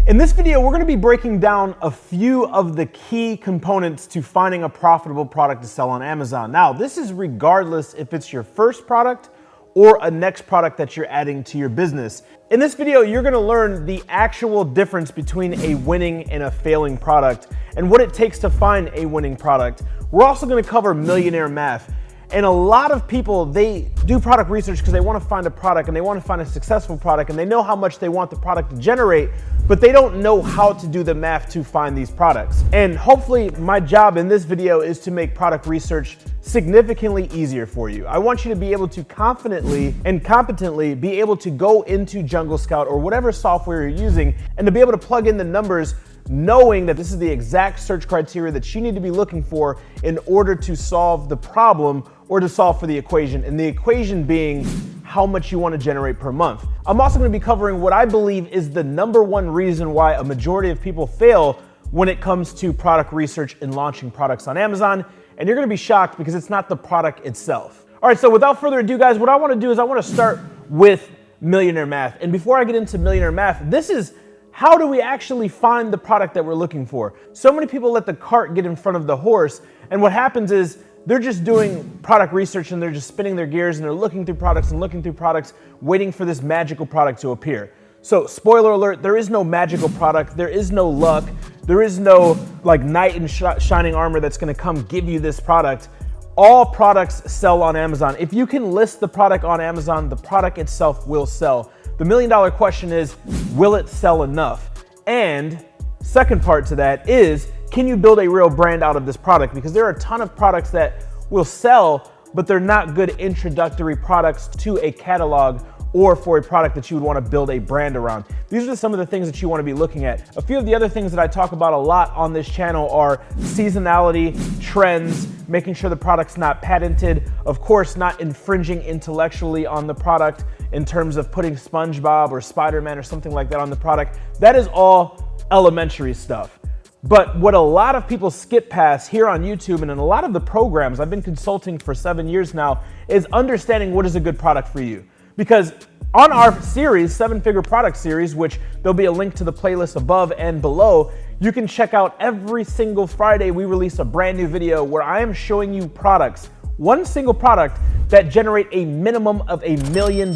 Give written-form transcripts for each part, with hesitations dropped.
In this video, we're gonna be breaking down a few of the key components to finding a profitable product to sell on Amazon. Now, this is regardless if it's your first product or a next product that you're adding to your business. In this video, you're gonna learn the actual difference between a winning and a failing product and what it takes to find a winning product. We're also gonna cover Millionaire Math. And a lot of people, they do product research because they want to find a product and they want to find a successful product and they know how much they want the product to generate, but they don't know how to do the math to find these products. And hopefully my job in this video is to make product research significantly easier for you. I want you to be able to confidently and competently be able to go into Jungle Scout or whatever software you're using and to be able to plug in the numbers knowing that this is the exact search criteria that you need to be looking for in order to solve the problem or to solve for the equation, and the equation being how much you want to generate per month. I'm also going to be covering what I believe is the #1 reason why a majority of people fail when it comes to product research and launching products on Amazon, and you're going to be shocked because it's not the product itself. All right, so without further ado, guys, what I want to do is I want to start with Millionaire Math. And before I get into Millionaire Math, this is how do we actually find the product that we're looking for? So many people let the cart get in front of the horse, and what happens is they're just doing product research and they're just spinning their gears and they're looking through products, waiting for this magical product to appear. So spoiler alert, there is no magical product, there is no luck, there is no like knight in shining armor that's gonna come give you this product. All products sell on Amazon. If you can list the product on Amazon, the product itself will sell. The $1 million question is, will it sell enough? And second part to that is, can you build a real brand out of this product? Because there are a ton of products that will sell, but they're not good introductory products to a catalog or for a product that you would want to build a brand around. These are some of the things that you want to be looking at. A few of the other things that I talk about a lot on this channel are seasonality, trends, making sure the product's not patented, of course, not infringing intellectually on the product in terms of putting SpongeBob or Spider-Man or something like that on the product. That is all elementary stuff. But what a lot of people skip past here on YouTube and in a lot of the programs, I've been consulting for 7 years now, is understanding what is a good product for you. Because on our series, 7-Figure Product Series, which there'll be a link to the playlist above and below, you can check out every single Friday we release a brand new video where I am showing you products, one single product that generate a minimum of $1 million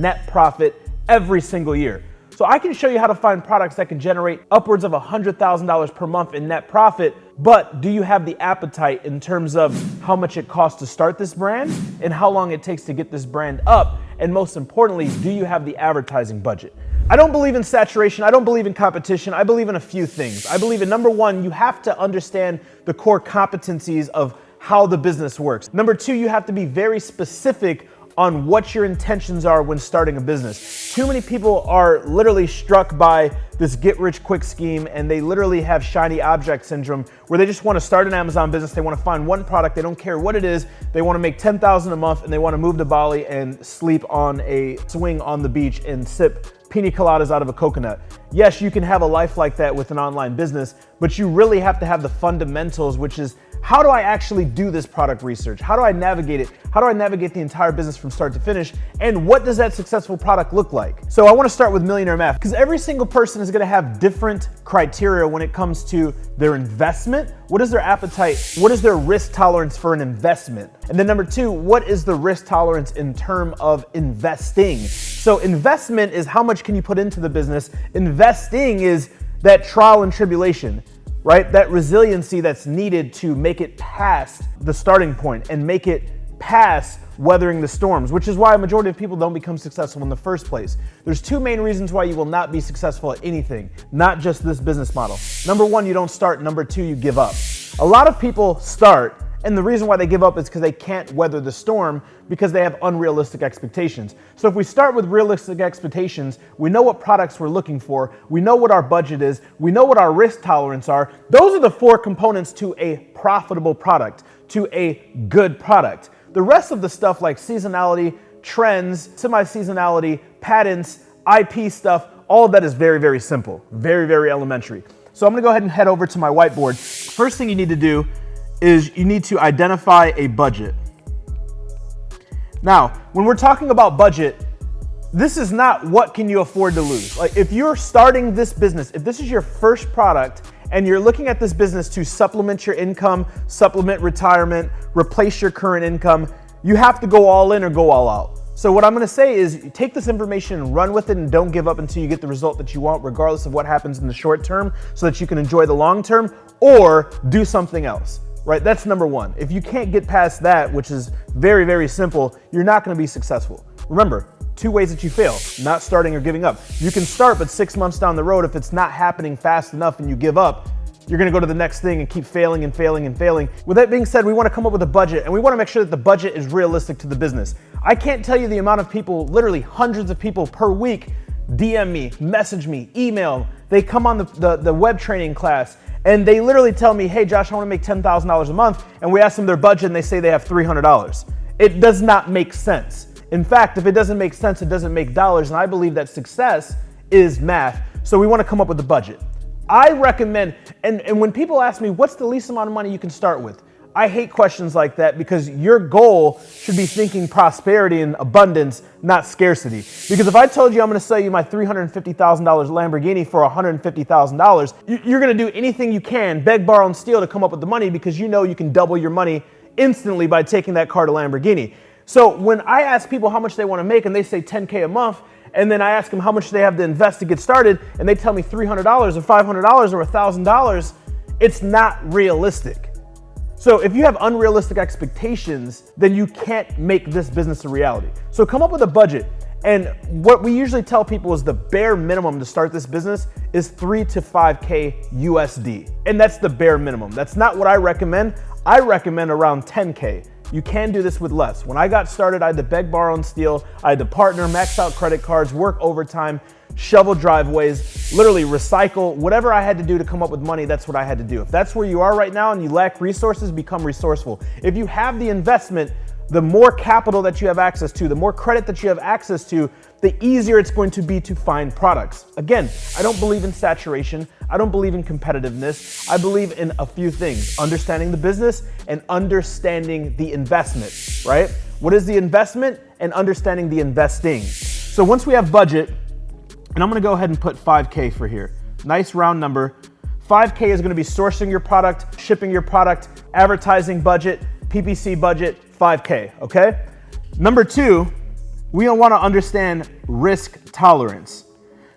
net profit every single year. So I can show you how to find products that can generate upwards of $100,000 per month in net profit, but do you have the appetite in terms of how much it costs to start this brand and how long it takes to get this brand up? And most importantly, do you have the advertising budget? I don't believe in saturation. I don't believe in competition. I believe in a few things. I believe in #1, you have to understand the core competencies of how the business works. #2, you have to be very specific on what your intentions are when starting a business. Too many people are literally struck by this get-rich-quick scheme and they literally have shiny object syndrome where they just want to start an Amazon business, they want to find one product, they don't care what it is, they want to make $10,000 a month and they want to move to Bali and sleep on a swing on the beach and sip pina coladas out of a coconut. Yes, you can have a life like that with an online business, but you really have to have the fundamentals, which is how do I actually do this product research? How do I navigate it? How do I navigate the entire business from start to finish? And what does that successful product look like? So I want to start with Millionaire Math because every single person is going to have different criteria when it comes to their investment. What is their appetite? What is their risk tolerance for an investment? And then #2, what is the risk tolerance in terms of investing? So investment is how much can you put into the business. Investing is that trial and tribulation, right? That resiliency that's needed to make it past the starting point and make it past weathering the storms, which is why a majority of people don't become successful in the first place. There's 2 main reasons why you will not be successful at anything, not just this business model. #1, you don't start. #2, you give up. A lot of people start, and the reason why they give up is because they can't weather the storm because they have unrealistic expectations. So if we start with realistic expectations, we know what products we're looking for, we know what our budget is, we know what our risk tolerance are. Those are the 4 components to a profitable product, to a good product. The rest of the stuff like seasonality, trends, semi-seasonality, patents, IP stuff, all of that is very, very simple, very, very elementary. So I'm gonna go ahead and head over to my whiteboard. First thing you need to do is you need to identify a budget. Now, when we're talking about budget, This is not what can you afford to lose. Like if you're starting this business, if this is your first product and you're looking at this business to supplement your income, supplement retirement, replace your current income, you have to go all in or go all out. So what I'm gonna say is take this information and run with it and don't give up until you get the result that you want, regardless of what happens in the short term, so that you can enjoy the long term, or do something else, right? That's number one. If you can't get past that, which is very, very simple, you're not gonna be successful. Remember, 2 ways that you fail: not starting or giving up. You can start, but 6 months down the road, if it's not happening fast enough and you give up, you're gonna go to the next thing and keep failing and failing and failing. With that being said, we wanna come up with a budget, and we wanna make sure that the budget is realistic to the business. I can't tell you the amount of people, literally hundreds of people per week, DM me, message me, email. They come on the web training class, and they literally tell me, hey Josh, I wanna make $10,000 a month, and we ask them their budget and they say they have $300. It does not make sense. In fact, if it doesn't make sense, it doesn't make dollars, and I believe that success is math. So we wanna come up with a budget. I recommend, and when people ask me, what's the least amount of money you can start with? I hate questions like that, because your goal should be thinking prosperity and abundance, not scarcity. Because if I told you I'm gonna sell you my $350,000 Lamborghini for $150,000, you're gonna do anything you can, beg, borrow, and steal to come up with the money, because you know you can double your money instantly by taking that car to Lamborghini. So when I ask people how much they wanna make and they say 10K a month, and then I ask them how much they have to invest to get started, and they tell me $300 or $500 or $1,000, it's not realistic. So if you have unrealistic expectations, then you can't make this business a reality. So come up with a budget. And what we usually tell people is the bare minimum to start this business is 3 to 5K USD. And that's the bare minimum. That's not what I recommend. I recommend around 10K. You can do this with less. When I got started, I had to beg, borrow, and steal. I had to partner, max out credit cards, work overtime, shovel driveways, literally recycle. Whatever I had to do to come up with money, that's what I had to do. If that's where you are right now and you lack resources, become resourceful. If you have the investment, the more capital that you have access to, the more credit that you have access to, the easier it's going to be to find products. Again, I don't believe in saturation. I don't believe in competitiveness. I believe in a few things: understanding the business and understanding the investment, right? What is the investment? And understanding the investing. So once we have budget, and I'm gonna go ahead and put 5K for here. Nice round number. 5K is gonna be sourcing your product, shipping your product, advertising budget, PPC budget, 5K, okay? Number 2, we wanna understand risk tolerance.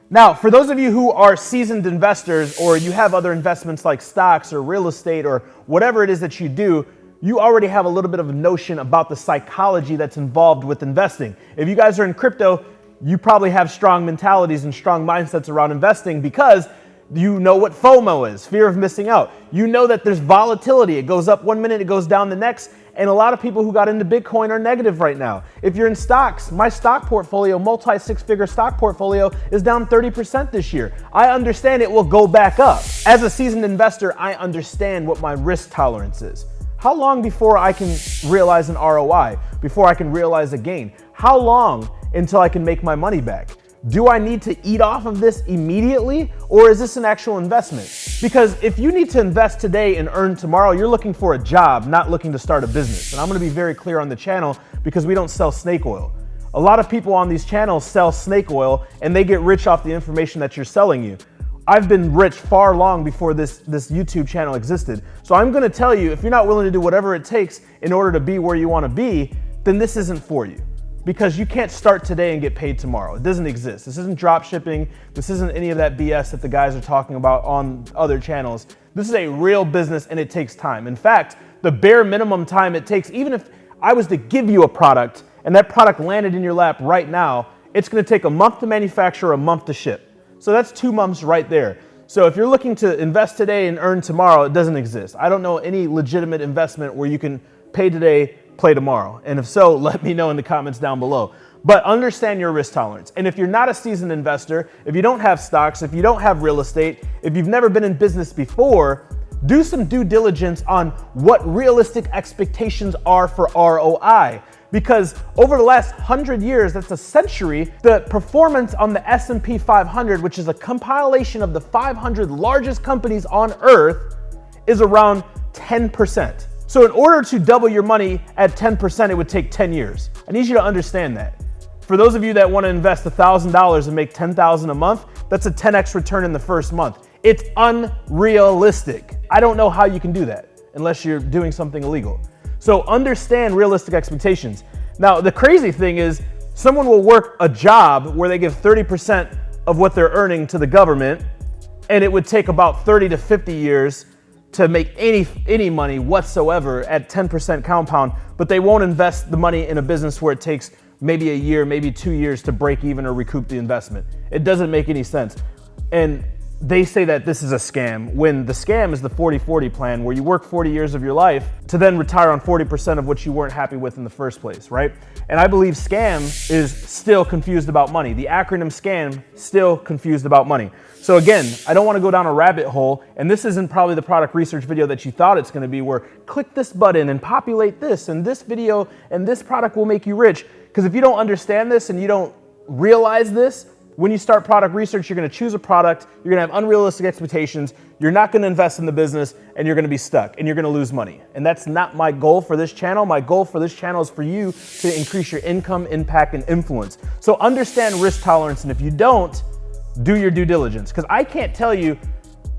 Now, for those of you who are seasoned investors, or you have other investments like stocks or real estate or whatever it is that you do, you already have a little bit of a notion about the psychology that's involved with investing. If you guys are in crypto, you probably have strong mentalities and strong mindsets around investing, because you know what FOMO is, fear of missing out. You know that there's volatility. It goes up one minute, it goes down the next. And a lot of people who got into Bitcoin are negative right now. If you're in stocks, my stock portfolio, multi-6-figure stock portfolio, is down 30% this year. I understand it will go back up. As a seasoned investor, I understand what my risk tolerance is. How long before I can realize an ROI, before I can realize a gain? How long until I can make my money back? Do I need to eat off of this immediately, or is this an actual investment? Because if you need to invest today and earn tomorrow, you're looking for a job, not looking to start a business. And I'm gonna be very clear on the channel, because we don't sell snake oil. A lot of people on these channels sell snake oil, and they get rich off the information that you're selling you. I've been rich far long before this YouTube channel existed. So I'm gonna tell you, if you're not willing to do whatever it takes in order to be where you wanna be, then this isn't for you. Because you can't start today and get paid tomorrow. It doesn't exist. This isn't drop shipping. This isn't any of that BS that the guys are talking about on other channels. This is a real business, and it takes time. In fact, the bare minimum time it takes, even if I was to give you a product and that product landed in your lap right now, it's gonna take a month to manufacture, a month to ship. So that's 2 months right there. So if you're looking to invest today and earn tomorrow, it doesn't exist. I don't know any legitimate investment where you can pay today, play tomorrow. And if so, let me know in the comments down below. But understand your risk tolerance. And if you're not a seasoned investor, if you don't have stocks, if you don't have real estate, if you've never been in business before, do some due diligence on what realistic expectations are for ROI. Because over the last 100 years, that's a century, the performance on the S&P 500, which is a compilation of the 500 largest companies on earth, is around 10%. So in order to double your money at 10%, it would take 10 years. I need you to understand that. For those of you that want to invest $1,000 and make $10,000 a month, that's a 10x return in the first month. It's unrealistic. I don't know how you can do that unless you're doing something illegal. So understand realistic expectations. Now, the crazy thing is someone will work a job where they give 30% of what they're earning to the government, and it would take about 30 to 50 years to make any money whatsoever at 10% compound, but they won't invest the money in a business where it takes maybe a year, maybe 2 years to break even or recoup the investment. It doesn't make any sense. And they say that this is a scam, when the scam is the 40-40 plan, where you work 40 years of your life to then retire on 40% of what you weren't happy with in the first place, right? And I believe scam is still confused about money. The acronym scam, still confused about money. So again, I don't want to go down a rabbit hole, and this isn't probably the product research video that you thought it's going to be, where click this button and populate this, and this video and this product will make you rich. Because if you don't understand this and you don't realize this, when you start product research, you're going to choose a product, you're going to have unrealistic expectations, you're not going to invest in the business, and you're going to be stuck, and you're going to lose money. And that's not my goal for this channel. My goal for this channel is for you to increase your income, impact, and influence. So understand risk tolerance, and if you don't, do your due diligence. Because I can't tell you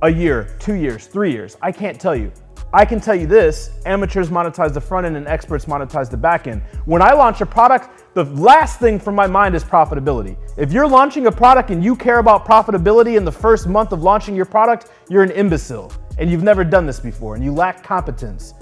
a year, 2 years, 3 years. I can't tell you. I can tell you this: amateurs monetize the front end and experts monetize the back end. When I launch a product, the last thing from my mind is profitability. If you're launching a product and you care about profitability in the first month of launching your product, you're an imbecile and you've never done this before and you lack competence.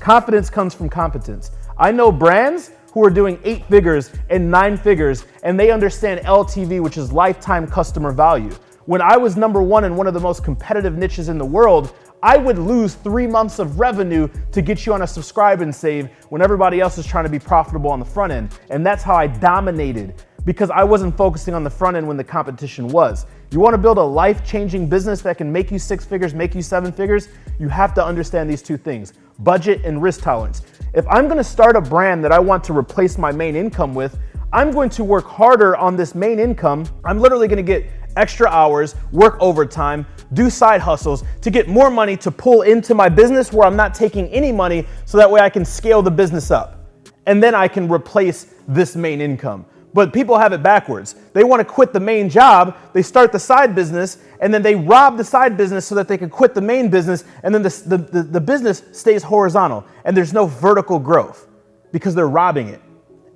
Confidence comes from competence. I know brands who are doing 8 figures and 9 figures, and they understand LTV, which is lifetime customer value. When I was number one in one of the most competitive niches in the world, I would lose 3 months of revenue to get you on a subscribe and save when everybody else is trying to be profitable on the front end. And that's how I dominated, because I wasn't focusing on the front end when the competition was. You want to build a life-changing business that can make you 6 figures, make you 7 figures, you have to understand these 2 things: budget and risk tolerance. If I'm going to start a brand that I want to replace my main income with, I'm going to work harder on this main income. I'm literally going to get extra hours, work overtime, do side hustles to get more money to pull into my business where I'm not taking any money, so that way I can scale the business up. And then I can replace this main income. But people have it backwards. They want to quit the main job, they start the side business, and then they rob the side business so that they can quit the main business, and then the business stays horizontal and there's no vertical growth because they're robbing it.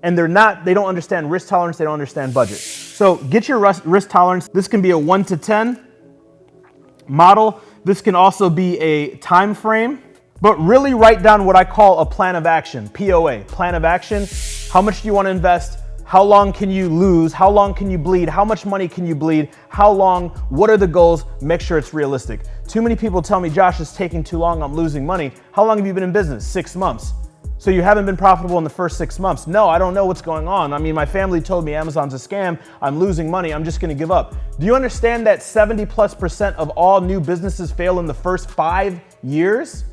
And they don't understand risk tolerance, they don't understand budget. So get your risk tolerance. This can be a 1 to 10 model. This can also be a time frame, but really write down what I call a plan of action, POA, plan of action. How much do you want to invest? How long can you lose? How long can you bleed? How much money can you bleed? How long? What are the goals? Make sure it's realistic. Too many people tell me, Josh, it's taking too long, I'm losing money. How long have you been in business? 6 months. So you haven't been profitable in the first 6 months. No, I don't know what's going on. I mean, my family told me Amazon's a scam. I'm losing money. I'm just going to give up. Do you understand that 70+% of all new businesses fail in the first 5 years?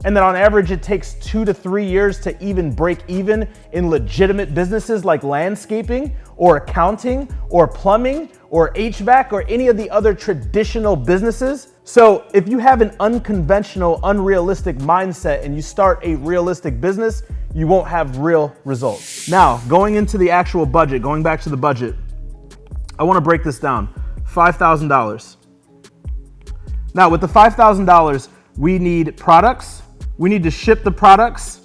And that on average, it takes 2 to 3 years to even break even in legitimate businesses like landscaping or accounting or plumbing or HVAC or any of the other traditional businesses? So if you have an unconventional, unrealistic mindset and you start a realistic business, you won't have real results. Now, going into the actual budget, going back to the budget, I want to break this down. $5,000. Now, with the $5,000, we need products. We need to ship the products.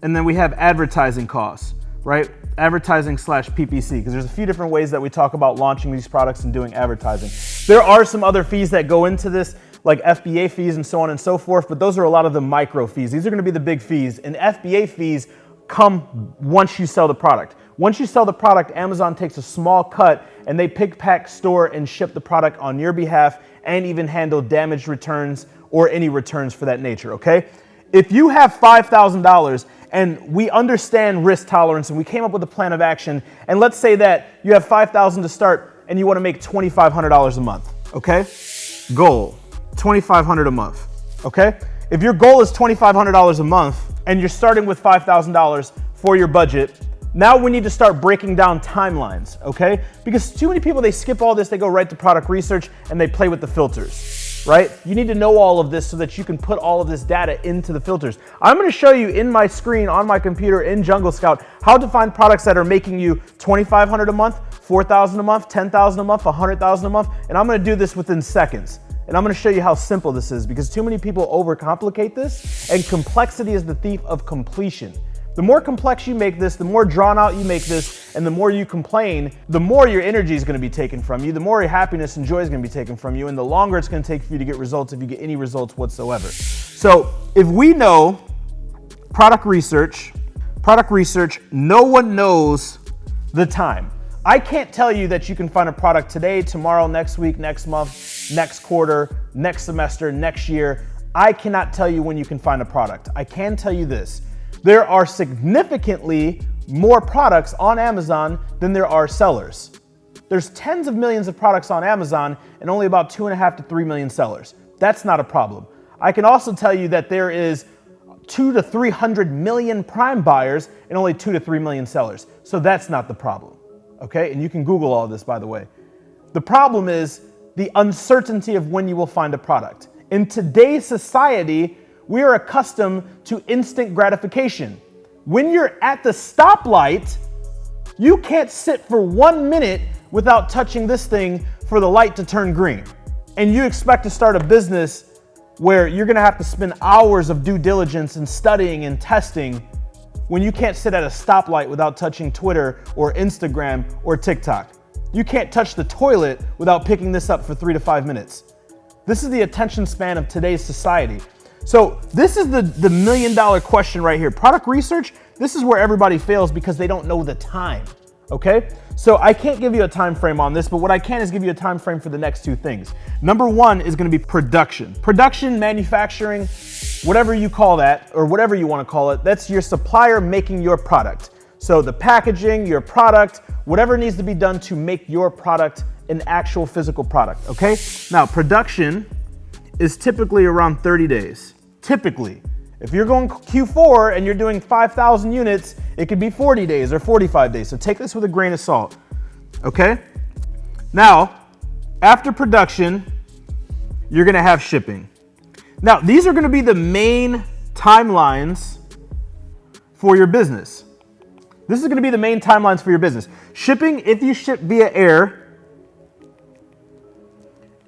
And then we have advertising costs, right? Advertising / PPC, because there's a few different ways that we talk about launching these products and doing advertising. There are some other fees that go into this, like FBA fees and so on and so forth, but those are a lot of the micro fees. These are going to be the big fees, and FBA fees come once you sell the product. Once you sell the product, Amazon takes a small cut and they pick, pack, store, and ship the product on your behalf, and even handle damaged returns or any returns for that nature, okay? If you have $5,000 and we understand risk tolerance and we came up with a plan of action, and let's say that you have $5,000 to start and you want to make $2,500 a month, okay? Goal, $2,500 a month, okay? If your goal is $2,500 a month and you're starting with $5,000 for your budget, now we need to start breaking down timelines, okay? Because too many people, they skip all this, they go right to product research and they play with the filters. right? You need to know all of this so that you can put all of this data into the filters. I'm gonna show you in my screen on my computer in Jungle Scout how to find products that are making you $2,500 a month, $4,000 a month, $10,000 a month, $100,000 a month, and I'm gonna do this within seconds. And I'm gonna show you how simple this is because too many people overcomplicate this, and complexity is the thief of completion. The more complex you make this, the more drawn out you make this, and the more you complain, the more your energy is gonna be taken from you, the more your happiness and joy is gonna be taken from you, and the longer it's gonna take for you to get results if you get any results whatsoever. So if we know product research, no one knows the time. I can't tell you that you can find a product today, tomorrow, next week, next month, next quarter, next semester, next year. I cannot tell you when you can find a product. I can tell you this. There are significantly more products on Amazon than there are sellers. There's tens of millions of products on Amazon and only about 2.5 to 3 million sellers. That's not a problem. I can also tell you that there is 200 to 300 million Prime buyers and only 2 to 3 million sellers. So that's not the problem. Okay, and you can Google all this, by the way. The problem is the uncertainty of when you will find a product. In today's society, we are accustomed to instant gratification. When you're at the stoplight, you can't sit for 1 minute without touching this thing for the light to turn green. And you expect to start a business where you're gonna have to spend hours of due diligence and studying and testing when you can't sit at a stoplight without touching Twitter or Instagram or TikTok. You can't touch the toilet without picking this up for 3 to 5 minutes. This is the attention span of today's society. So this is the million-dollar question right here. Product research, this is where everybody fails because they don't know the time, okay? So I can't give you a time frame on this, but what I can is give you a time frame for the next two things. Number one is gonna be production. Production, manufacturing, whatever you call that, or whatever you wanna call it, that's your supplier making your product. So the packaging, your product, whatever needs to be done to make your product an actual physical product, okay? Now, production is typically around 30 days. Typically. If you're going Q4 and you're doing 5,000 units, it could be 40 days or 45 days. So take this with a grain of salt, okay? Now, after production, you're gonna have shipping. Now, these are gonna be the main timelines for your business. This is gonna be the main timelines for your business. Shipping, if you ship via air,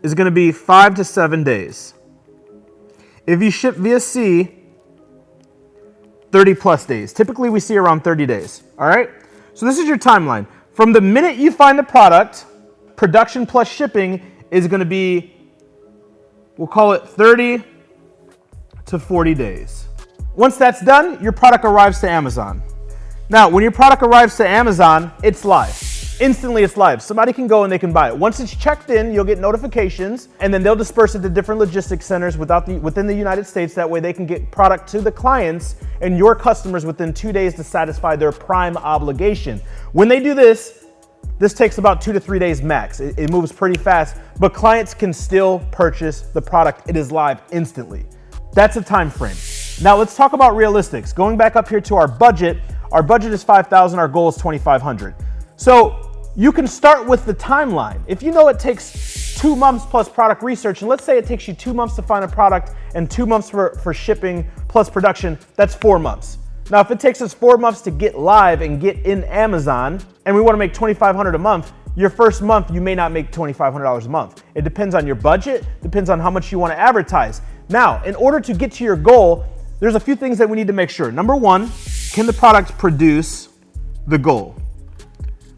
is gonna be 5 to 7 days. If you ship via sea, 30 plus days. Typically we see around 30 days, all right? So this is your timeline. From the minute you find the product, production plus shipping is gonna be, we'll call it 30 to 40 days. Once that's done, your product arrives to Amazon. Now, when your product arrives to Amazon, it's live. Instantly it's live. Somebody can go and they can buy it. Once it's checked in, you'll get notifications and then they'll disperse it to different logistics centers within the United States. That way they can get product to the clients and your customers within 2 days to satisfy their Prime obligation. When they do this takes about 2 to 3 days max. It moves pretty fast, but clients can still purchase the product. It is live instantly. That's a time frame. Now let's talk about realistics. Going back up here to our budget is 5,000, our goal is 2,500. So you can start with the timeline. If you know it takes 2 months plus product research, and let's say it takes you 2 months to find a product and 2 months for shipping plus production, that's 4 months. Now, if it takes us 4 months to get live and get in Amazon, and we wanna make $2,500 a month, your first month, you may not make $2,500 a month. It depends on your budget, depends on how much you wanna advertise. Now, in order to get to your goal, there's a few things that we need to make sure. Number one, can the product produce the goal?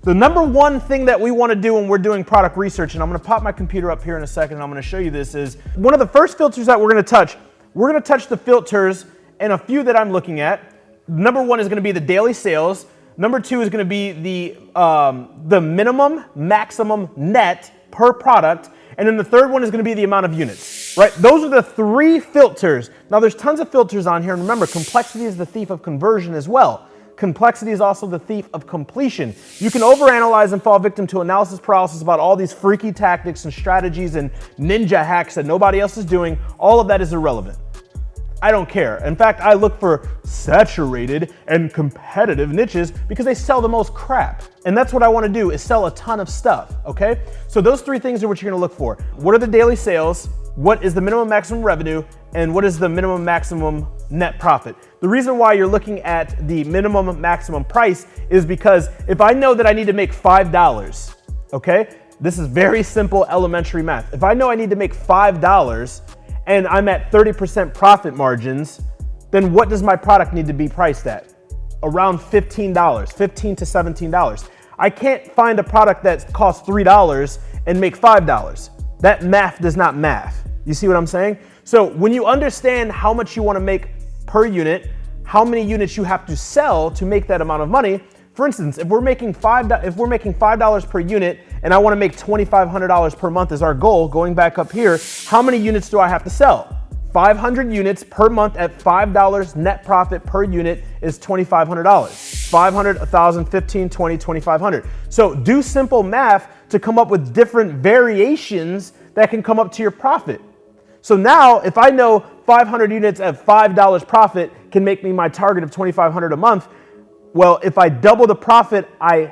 The number one thing that we want to do when we're doing product research, and I'm going to pop my computer up here in a second and I'm going to show you this, is one of the first filters that we're going to touch the filters and a few that I'm looking at. Number one is going to be the daily sales. Number two is going to be the minimum, maximum net per product. And then the third one is going to be the amount of units, right? Those are the 3 filters. Now there's tons of filters on here. And remember, complexity is the thief of conversion as well. Complexity is also the thief of completion. You can overanalyze and fall victim to analysis paralysis about all these freaky tactics and strategies and ninja hacks that nobody else is doing. All of that is irrelevant. I don't care. In fact, I look for saturated and competitive niches because they sell the most crap. And that's what I want to do, is sell a ton of stuff, okay? So those 3 things are what you're going to look for. What are the daily sales? what is the minimum maximum revenue and what is the minimum maximum net profit. The reason why you're looking at the minimum maximum price is because if I know that I need to make $5, okay? This is very simple elementary math. If I know I need to make $5 and I'm at 30% profit margins, then what does my product need to be priced at? Around $15, $15 to $17. I can't find a product that costs $3 and make $5. That math does not math. You see what I'm saying? So when you understand how much you want to make per unit, how many units you have to sell to make that amount of money. For instance, if we're making $5 per unit and I want to make $2,500 per month as our goal, going back up here, how many units do I have to sell? 500 units per month at $5 net profit per unit is $2,500. 500, 1,000, 15, 20, 2,500. So do simple math to come up with different variations that can come up to your profit. So now if I know 500 units at $5 profit can make me my target of $2,500 a month, well, if I double the profit, I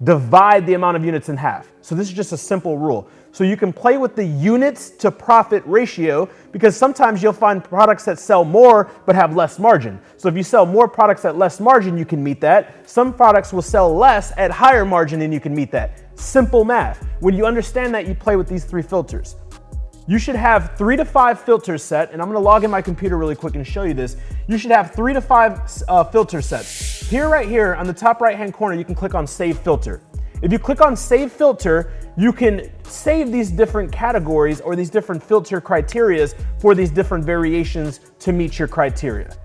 divide the amount of units in half. So this is just a simple rule. So you can play with the units to profit ratio because sometimes you'll find products that sell more but have less margin. So if you sell more products at less margin, you can meet that. Some products will sell less at higher margin and you can meet that. Simple math. When you understand that, you play with these three filters. You should have 3 to 5 filters set, and I'm gonna log in my computer really quick and show you this. You should have 3 to 5 filter sets. Here, right here, on the top right-hand corner, you can click on Save Filter. If you click on Save Filter, you can save these different categories or these different filter criterias for these different variations to meet your criteria.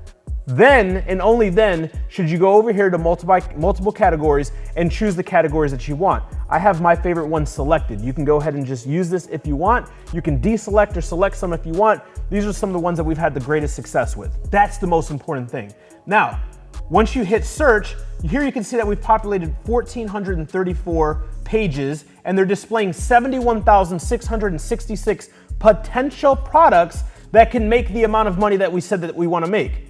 Then, and only then, should you go over here to multiple categories and choose the categories that you want. I have my favorite one selected. You can go ahead and just use this if you want. You can deselect or select some if you want. These are some of the ones that we've had the greatest success with. That's the most important thing. Now, once you hit search, here you can see that we've populated 1,434 pages and they're displaying 71,666 potential products that can make the amount of money that we said that we want to make.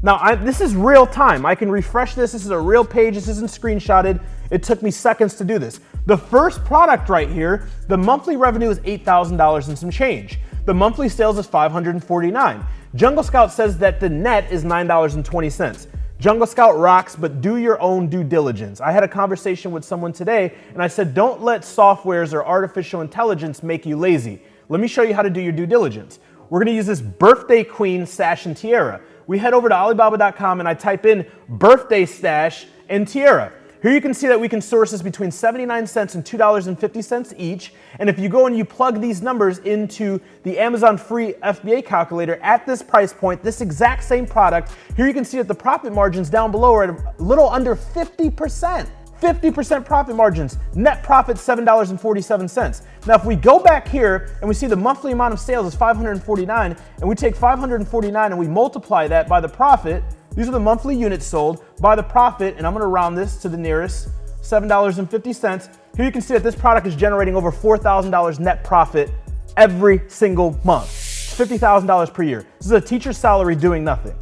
Now, this is real time. I can refresh this. This is a real page. This isn't screenshotted. It took me seconds to do this. The first product right here, the monthly revenue is $8,000 and some change. The monthly sales is $549. Jungle Scout says that the net is $9.20. Jungle Scout rocks, but do your own due diligence. I had a conversation with someone today and I said, don't let softwares or artificial intelligence make you lazy. Let me show you how to do your due diligence. We're gonna use this birthday queen sash and tiara. We head over to Alibaba.com and I type in birthday stash and tiara. Here you can see that we can source this between 79 cents and $2.50 each. And if you go and you plug these numbers into the Amazon free FBA calculator at this price point, this exact same product, here you can see that the profit margins down below are at a little under 50%. 50% profit margins, net profit $7.47. Now, if we go back here and we see the monthly amount of sales is 549, and we take 549 and we multiply that by the profit, these are the monthly units sold by the profit, and I'm gonna round this to the nearest $7.50. Here you can see that this product is generating over $4,000 net profit every single month. $50,000 per year. This is a teacher's salary doing nothing,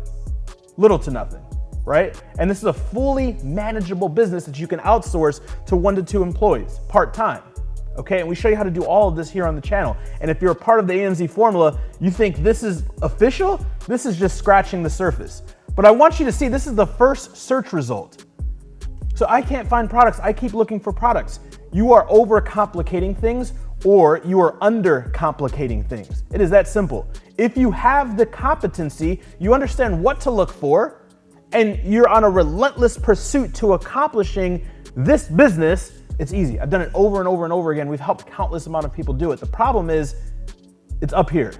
little to nothing. Right? And this is a fully manageable business that you can outsource to 1 to 2 employees, part-time. Okay, and we show you how to do all of this here on the channel. And if you're a part of the AMZ formula, you think this is official? This is just scratching the surface. But I want you to see this is the first search result. So I can't find products, I keep looking for products. You are overcomplicating things or you are undercomplicating things. It is that simple. If you have the competency, you understand what to look for, and you're on a relentless pursuit to accomplishing this business, it's easy. I've done it over and over and over again. We've helped countless amount of people do it. The problem is, it's up here.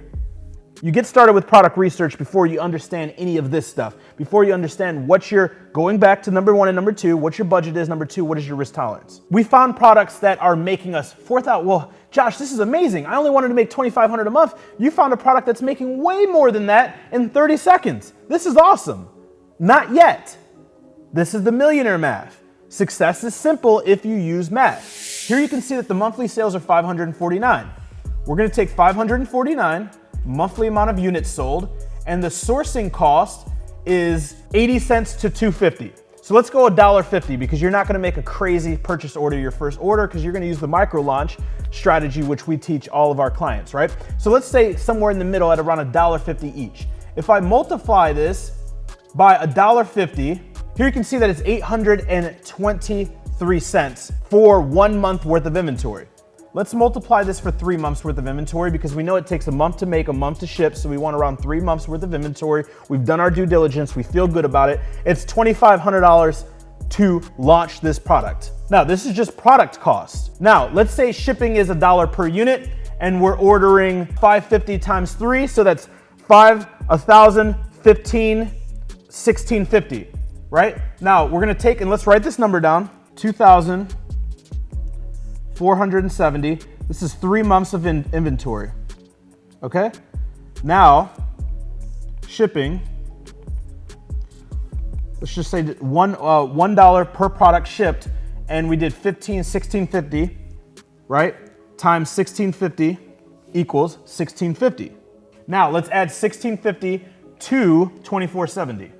You get started with product research before you understand any of this stuff, before you understand what you're going back to number 1 and number 2, what your budget is, number 2, what is your risk tolerance. We found products that are making us $4,000. Well, Josh, this is amazing. I only wanted to make $2,500 a month. You found a product that's making way more than that in 30 seconds. This is awesome. Not yet. This is the Millionaire Math. Success is simple if you use math. Here you can see that the monthly sales are 549. We're gonna take 549, monthly amount of units sold, and the sourcing cost is 80 cents to 250. So let's go $1.50 because you're not gonna make a crazy purchase order your first order because you're gonna use the micro launch strategy, which we teach all of our clients, right? So let's say somewhere in the middle at around $1.50 each. If I multiply this by $1.50, here you can see that it's 823 cents for 1 month worth of inventory. Let's multiply this for 3 months worth of inventory because we know it takes a month to make, a month to ship. So we want around 3 months worth of inventory. We've done our due diligence. We feel good about it. It's $2,500 to launch this product. Now, this is just product cost. Now, let's say shipping is $1 per unit and we're ordering 550 times 3. So that's 5, 1,000, 15, 1,650, right? Now, we're gonna take, and let's write this number down, 2,470. This is 3 months of inventory, okay? Now, shipping, let's just say $1 per product shipped, and we did 1650, right? Times 1650 equals 1650. Now, let's add 1650 to 2470.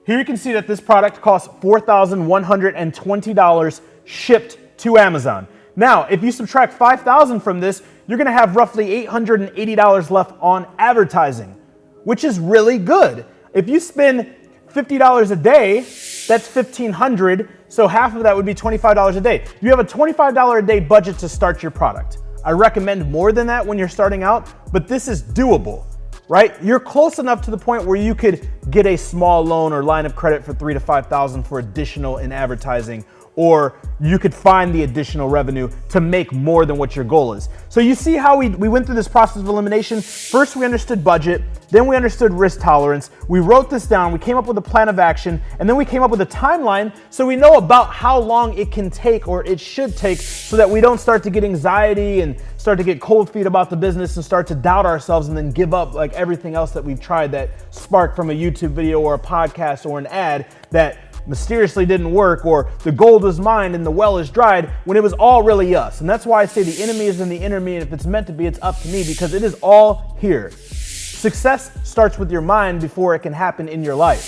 Here you can see that this product costs $4,120 shipped to Amazon. Now, if you subtract $5,000 from this, you're gonna have roughly $880 left on advertising, which is really good. If you spend $50 a day, that's $1,500, so half of that would be $25 a day. You have a $25 a day budget to start your product. I recommend more than that when you're starting out, but this is doable, right? You're close enough to the point where you could get a small loan or line of credit for $3,000 to $5,000 for additional in advertising, or you could find the additional revenue to make more than what your goal is. So you see how we went through this process of elimination. First, we understood budget, then we understood risk tolerance. We wrote this down, we came up with a plan of action, and then we came up with a timeline so we know about how long it can take or it should take so that we don't start to get anxiety and start to get cold feet about the business and start to doubt ourselves and then give up like everything else that we've tried that sparked from a YouTube video or a podcast or an ad that mysteriously didn't work, or the gold was mined and the well is dried, when it was all really us. And that's why I say the enemy is in the inner me, and if it's meant to be, it's up to me, because it is all here. Success starts with your mind before it can happen in your life.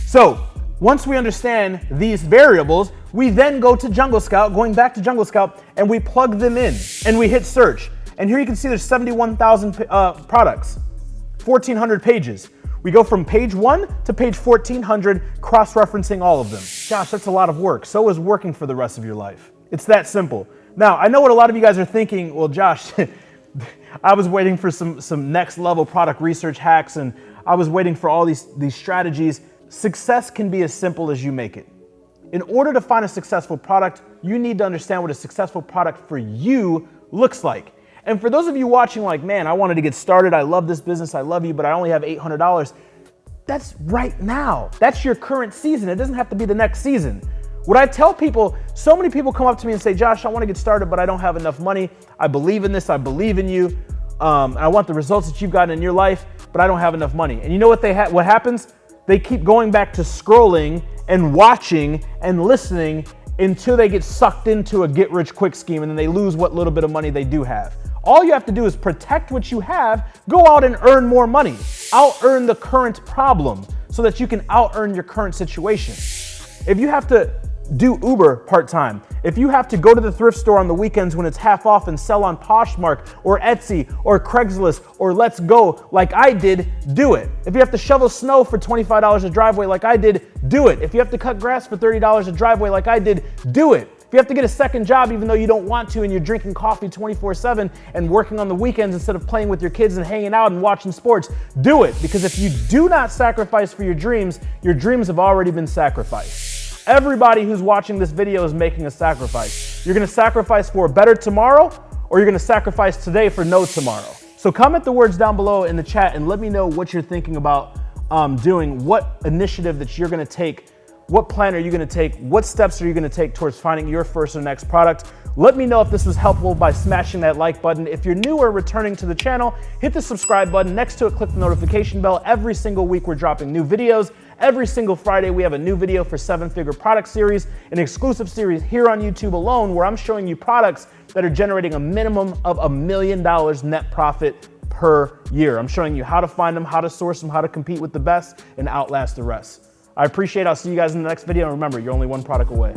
So once we understand these variables, we then go to Jungle Scout, going back to Jungle Scout, and we plug them in and we hit search. And here you can see there's 71,000 products, 1,400 pages. We go from page 1 to page 1,400, cross-referencing all of them. Gosh, that's a lot of work. So is working for the rest of your life. It's that simple. Now, I know what a lot of you guys are thinking. Well, Josh, I was waiting for some next level product research hacks, and I was waiting for all these strategies. Success can be as simple as you make it. In order to find a successful product, you need to understand what a successful product for you looks like. And for those of you watching like, man, I wanted to get started, I love this business, I love you, but I only have $800. That's right now. That's your current season. It doesn't have to be the next season. What I tell people, so many people come up to me and say, Josh, I want to get started, but I don't have enough money. I believe in this, I believe in you. And I want the results that you've gotten in your life, but I don't have enough money. And you know what what happens? They keep going back to scrolling and watching and listening until they get sucked into a get-rich-quick scheme, and then they lose what little bit of money they do have. All you have to do is protect what you have, go out and earn more money, out-earn the current problem so that you can out-earn your current situation. If you have to do Uber part-time, if you have to go to the thrift store on the weekends when it's half off and sell on Poshmark or Etsy or Craigslist or Let's Go like I did, do it. If you have to shovel snow for $25 a driveway like I did, do it. If you have to cut grass for $30 a driveway like I did, do it. If you have to get a second job even though you don't want to and you're drinking coffee 24/7 and working on the weekends instead of playing with your kids and hanging out and watching sports, do it. Because if you do not sacrifice for your dreams have already been sacrificed. Everybody who's watching this video is making a sacrifice. You're gonna sacrifice for a better tomorrow, or you're gonna sacrifice today for no tomorrow. So comment the words down below in the chat and let me know what you're thinking about doing, what initiative that you're gonna take. What plan are you gonna take? What steps are you gonna take towards finding your first or next product? Let me know if this was helpful by smashing that like button. If you're new or returning to the channel, hit the subscribe button. Next to it, click the notification bell. Every single week, we're dropping new videos. Every single Friday, we have a new video for 7-Figure Product Series, an exclusive series here on YouTube alone where I'm showing you products that are generating a minimum of $1 million net profit per year. I'm showing you how to find them, how to source them, how to compete with the best, and outlast the rest. I appreciate it. I'll see you guys in the next video. And remember, you're only one product away.